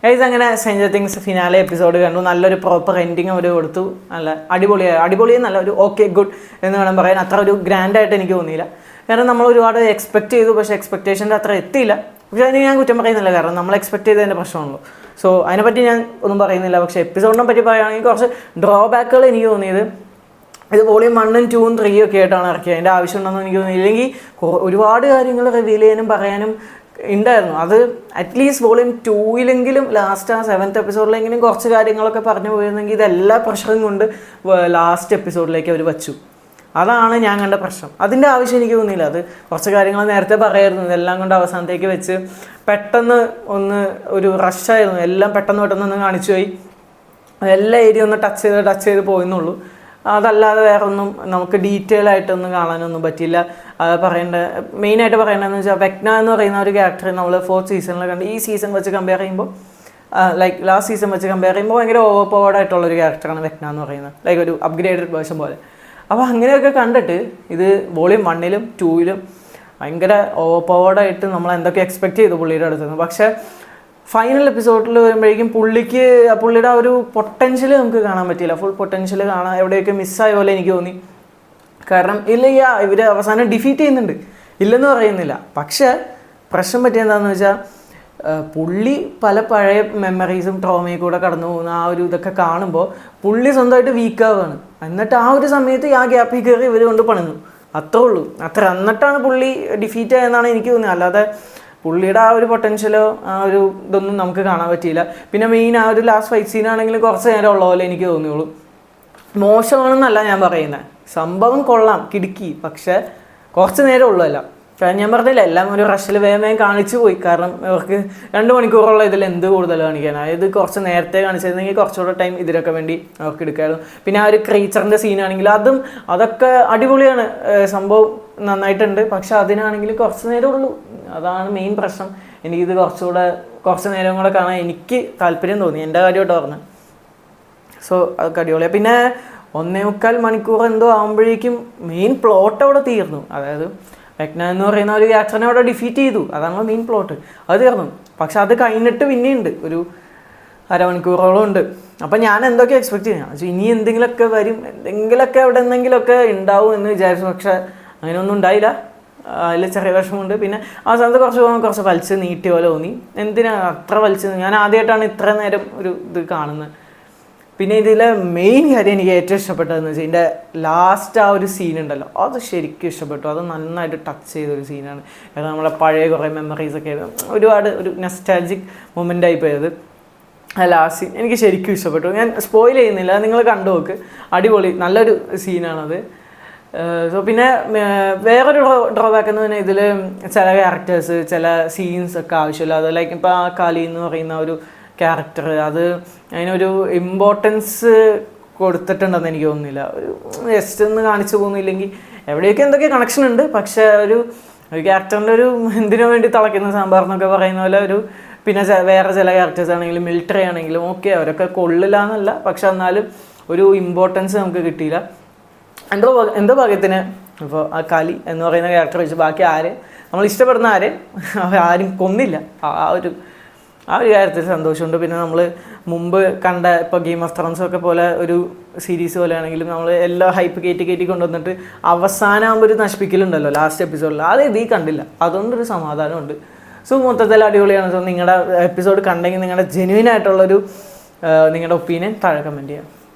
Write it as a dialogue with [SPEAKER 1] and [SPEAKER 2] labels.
[SPEAKER 1] Guys അങ്ങനെ stranger things finale episode കണ്ടു. നല്ലൊരു പ്രോപ്പർ എൻഡിങ് അവർ കൊടുത്തു. നല്ല അടിപൊളിയായി നല്ല ഒരു ഓക്കെ ഗുഡ് എന്ന് വേണം പറയാൻ. അത്ര ഒരു ഗ്രാൻഡായിട്ട് എനിക്ക് തോന്നിയില്ല. കാരണം നമ്മൾ ഒരുപാട് എക്സ്പെക്ട് ചെയ്തു, പക്ഷേ എക്സ്പെക്റ്റേഷൻ്റെ അത്ര എത്തിയില്ല. പക്ഷേ അതിന് ഞാൻ കുറ്റം പറയുന്നില്ല, കാരണം നമ്മൾ എക്സ്പെക്ട് ചെയ്തതിൻ്റെ പ്രശ്നമാണല്ലോ. സോ അതിനെപ്പറ്റി ഞാൻ ഒന്നും പറയുന്നില്ല. പക്ഷേ എപ്പിസോഡിനെ പറ്റി പറയുകയാണെങ്കിൽ കുറച്ച് ഡ്രോബാക്കുകൾ എനിക്ക് തോന്നിയത്, ഇത് വോളിയം 1, 2, 3 ഒക്കെ ആയിട്ടാണ് ഇറക്കിയത്. അതിൻ്റെ ആവശ്യമുണ്ടെന്ന് എനിക്ക് തോന്നി. ഇല്ലെങ്കിൽ ഒരുപാട് കാര്യങ്ങൾ റിവീൽ ചെയ്യാനും പറയാനും ഉണ്ടായിരുന്നു. അത് അറ്റ്ലീസ്റ്റ് വോളിയം 2-ലെങ്കിലും ലാസ്റ്റ് ആ 7th എപ്പിസോഡിലെങ്കിലും കുറച്ച് കാര്യങ്ങളൊക്കെ പറഞ്ഞു പോയിരുന്നെങ്കിൽ ഇതെല്ലാ പ്രഷറും കൊണ്ട് ലാസ്റ്റ് എപ്പിസോഡിലേക്ക് അവർ വച്ചു. അതാണ് ഞാൻ കണ്ട പ്രശ്നം. അതിൻ്റെ ആവശ്യം എനിക്ക് തോന്നിയില്ല. അത് കുറച്ച് കാര്യങ്ങൾ നേരത്തെ പറയായിരുന്നു, ഇതെല്ലാം കൊണ്ട് അവസാനത്തേക്ക് വെച്ച് പെട്ടെന്ന് ഒരു റഷായിരുന്നു. എല്ലാം പെട്ടെന്ന് കാണിച്ചു പോയി. എല്ലാ ഏരിയ ഒന്ന് ടച്ച് ചെയ്ത് പോയെന്നുള്ളൂ. അതല്ലാതെ വേറെ ഒന്നും നമുക്ക് ഡീറ്റെയിൽ ആയിട്ടൊന്നും കാണാനൊന്നും പറ്റില്ല. മെയിനായിട്ട് പറയേണ്ടതെന്ന് വെച്ചാൽ വെക്ന എന്ന് പറയുന്ന ഒരു ക്യാരക്ടർ നമ്മൾ 4th സീസണിൽ കണ്ട് ഈ സീസൺ വെച്ച് കമ്പയർ ചെയ്യുമ്പോൾ, ലൈക്ക് ലാസ്റ്റ് സീസൺ വെച്ച് കമ്പയർ ചെയ്യുമ്പോൾ ഭയങ്കര ഓവർ പവർഡ് ആയിട്ടുള്ളൊരു ക്യാരക്ടറാണ് വെക്ന എന്ന് പറയുന്നത്. ലൈക്ക് ഒരു അപ്ഗ്രേഡഡ് വേർഷൻ പോലെ. അപ്പോൾ അങ്ങനെയൊക്കെ കണ്ടിട്ട് ഇത് വോളിയം 1-ലും 2-ലും ഭയങ്കര ഓവർ പവർഡായിട്ട് നമ്മൾ എന്തൊക്കെ എക്സ്പെക്ട് ചെയ്തു പുള്ളിയുടെ അടുത്ത് നിന്ന്. പക്ഷേ ഫൈനൽ എപ്പിസോഡിൽ വരുമ്പോഴേക്കും പുള്ളിയുടെ ആ ഒരു പൊട്ടൻഷ്യൽ നമുക്ക് കാണാൻ പറ്റിയില്ല. ഫുൾ പൊട്ടൻഷ്യൽ കാണാൻ എവിടെയൊക്കെ മിസ്സായ പോലെ എനിക്ക് തോന്നി. കാരണം ഇവർ അവസാനം ഡിഫീറ്റ് ചെയ്യുന്നുണ്ട്, ഇല്ലെന്ന് പറയുന്നില്ല. പക്ഷേ പ്രശ്നം പറ്റിയെന്താണെന്ന് വെച്ചാൽ പുള്ളി പല പഴയ മെമ്മറീസും ട്രോമയിൽ കൂടെ കടന്നു പോകുന്ന ആ ഒരു ഇതൊക്കെ കാണുമ്പോൾ പുള്ളി സ്വന്തമായിട്ട് വീക്കാവുകയാണ്. എന്നിട്ട് ആ ഒരു സമയത്ത് ആ ഗ്യാപ്പിൽ കയറി ഇവർ കൊണ്ട് പണിഞ്ഞു. അത്രേ ഉള്ളൂ. എന്നിട്ടാണ് പുള്ളി ഡിഫീറ്റ് ആയെന്നാണ് എനിക്ക് തോന്നിയത്. അല്ലാതെ പുള്ളിയുടെ ആ ഒരു പൊട്ടൻഷ്യലോ ആ ഒരു ഇതൊന്നും നമുക്ക് കാണാൻ പറ്റിയില്ല. പിന്നെ മെയിൻ ആ ഒരു ലാസ്റ്റ് ഫൈറ്റ് സീനാണെങ്കിൽ കുറച്ച് നേരം ഉള്ള പോലെ എനിക്ക് തോന്നിയുള്ളൂ. മോശമാണെന്നല്ല ഞാൻ പറയുന്നത്, സംഭവം കൊള്ളാം, കിടുക്കി, പക്ഷേ കുറച്ച് നേരം ഉള്ളതല്ല. കാരണം ഞാൻ പറഞ്ഞില്ല, എല്ലാം ഒരു റഷിൽ വേഗം കാണിച്ചു പോയി. കാരണം ഇവർക്ക് 2 മണിക്കൂറുള്ള ഇതിൽ എന്ത് കൂടുതൽ കാണിക്കാൻ. അതായത് കുറച്ച് നേരത്തെ കാണിച്ചിരുന്നെങ്കിൽ കുറച്ചുകൂടെ ടൈം ഇതിനൊക്കെ വേണ്ടി അവർക്ക് എടുക്കായിരുന്നു. പിന്നെ ആ ഒരു ക്രീച്ചറിൻ്റെ സീനാണെങ്കിൽ അതൊക്കെ അടിപൊളിയാണ്, സംഭവം നന്നായിട്ടുണ്ട്. പക്ഷെ അതിനാണെങ്കിൽ കുറച്ച് നേരം ഉള്ളൂ. അതാണ് മെയിൻ പ്രശ്നം. എനിക്കിത് കുറച്ച് നേരം കൂടെ കാണാൻ എനിക്ക് താല്പര്യം തോന്നി, എൻ്റെ കാര്യമായിട്ട് പറഞ്ഞു. സോ അതൊക്കെ അടിപൊളിയാണ്. പിന്നെ 1.25 മണിക്കൂർ എന്തോ ആകുമ്പോഴേക്കും മെയിൻ പ്ലോട്ട് അവിടെ തീർന്നു. അതായത് വെക്ന എന്ന് പറയുന്ന ഒരു ക്യാരക്ടറിനെ അവിടെ ഡിഫീറ്റ് ചെയ്തു. അതാണ് മെയിൻ പ്ലോട്ട്, അത് തീർന്നു. പക്ഷെ അത് കഴിഞ്ഞിട്ട് പിന്നെയുണ്ട് ഒരു 1/2 മണിക്കൂറോളം ഉണ്ട്. അപ്പം ഞാൻ എന്തൊക്കെ എക്സ്പെക്ട് ചെയ്യുന്നത്, ഇനി എന്തെങ്കിലുമൊക്കെ വരും, എന്തെങ്കിലുമൊക്കെ അവിടെ എന്തെങ്കിലുമൊക്കെ ഉണ്ടാവും എന്ന് വിചാരിച്ചു. പക്ഷെ അങ്ങനെയൊന്നും ഉണ്ടായില്ല. അതിൽ ചെറിയ വിഷമമുണ്ട്. പിന്നെ അവസാനത്ത് കുറച്ച് വലിച്ച് നീട്ടിയ പോലെ തോന്നി. എന്തിനാ അത്ര വലിച്ച്? ഞാൻ ആദ്യമായിട്ടാണ് ഇത്ര നേരം ഒരു ഇത് കാണുന്നത്. പിന്നെ ഇതിലെ മെയിൻ കാര്യം എനിക്ക് ഏറ്റവും ഇഷ്ടപ്പെട്ടതെന്ന് വെച്ചാൽ ഇതിൻ്റെ ലാസ്റ്റ് ആ ഒരു സീൻ ഉണ്ടല്ലോ, അത് ശരിക്കും ഇഷ്ടപ്പെട്ടു. അത് നന്നായിട്ട് ടച്ച് ചെയ്തൊരു സീനാണ്. കാരണം നമ്മളെ പഴയ കുറേ മെമ്മറീസൊക്കെ ഒരുപാട് ഒരു നെസ്റ്റാൾജിക് മൊമെൻ്റ് ആയിപ്പോയത്. ആ ലാസ്റ്റ് സീൻ എനിക്ക് ശരിക്കും ഇഷ്ടപ്പെട്ടു. ഞാൻ സ്പോയിൽ ചെയ്യുന്നില്ല, നിങ്ങൾ കണ്ടു നോക്ക്, അടിപൊളി നല്ലൊരു സീനാണത്. സോ പിന്നെ വേറൊരു ഡ്രോബാക്ക് എന്ന് പറഞ്ഞാൽ ഇതിൽ ചില ക്യാരക്ടേഴ്സ് ചില സീൻസ് ഒക്കെ ആവശ്യമില്ല. അത് ലൈക്ക് ഇപ്പോൾ ആ കാലി എന്ന് പറയുന്ന ഒരു ക്യാരക്ടർ, അതിനൊരു ഇമ്പോർട്ടൻസ് കൊടുത്തിട്ടുണ്ടെന്ന് എനിക്ക് തോന്നുന്നില്ല. ഒരു ജസ്റ്റ് ഒന്ന് കാണിച്ചു പോകുന്നില്ലെങ്കിൽ എവിടെയൊക്കെ എന്തൊക്കെ കണക്ഷൻ ഉണ്ട്. പക്ഷേ ഒരു ക്യാരക്ടറിൻ്റെ ഒരു എന്തിനു വേണ്ടി തിളയ്ക്കുന്ന സാമ്പാർ എന്നൊക്കെ പറയുന്ന പോലെ പിന്നെ വേറെ ചില ക്യാരക്ടേഴ്സ് ആണെങ്കിലും മിലിറ്ററി ആണെങ്കിലും ഓക്കെ, അവരൊക്കെ കൊള്ളില്ല എന്നല്ല, പക്ഷെ എന്നാലും ഒരു ഇമ്പോർട്ടൻസ് നമുക്ക് കിട്ടിയില്ല. എന്തോ ഭാഗ്യത്തിന് ഇപ്പോൾ ആ കാലി എന്ന് പറയുന്ന ക്യാരക്ടർ വെച്ച് ബാക്കി നമ്മൾ ഇഷ്ടപ്പെടുന്ന ആരും കൊന്നില്ല. ആ ഒരു കാര്യത്തിൽ സന്തോഷമുണ്ട്. പിന്നെ നമ്മൾ മുമ്പ് കണ്ട ഇപ്പോൾ ഗെയിം ഓഫ് ത്രോൺസൊക്കെ പോലെ ഒരു സീരീസ് പോലെയാണെങ്കിലും നമ്മൾ എല്ലാ ഹൈപ്പ് കയറ്റി കൊണ്ടുവന്നിട്ട് അവസാനമാകുമ്പോൾ ഒരു നശിപ്പിക്കലുണ്ടല്ലോ ലാസ്റ്റ് എപ്പിസോഡിൽ, അത് ഇതീ കണ്ടില്ല. അതുകൊണ്ടൊരു സമാധാനമുണ്ട്. സോ മൊത്തത്തിൽ അടിപൊളിയാണ്. സോ നിങ്ങളുടെ എപ്പിസോഡ് കണ്ടെങ്കിൽ നിങ്ങളുടെ ജെന്യുവൻ ആയിട്ടുള്ളൊരു നിങ്ങളുടെ ഒപ്പീനിയൻ താഴെ കമൻറ്റ് ചെയ്യാം.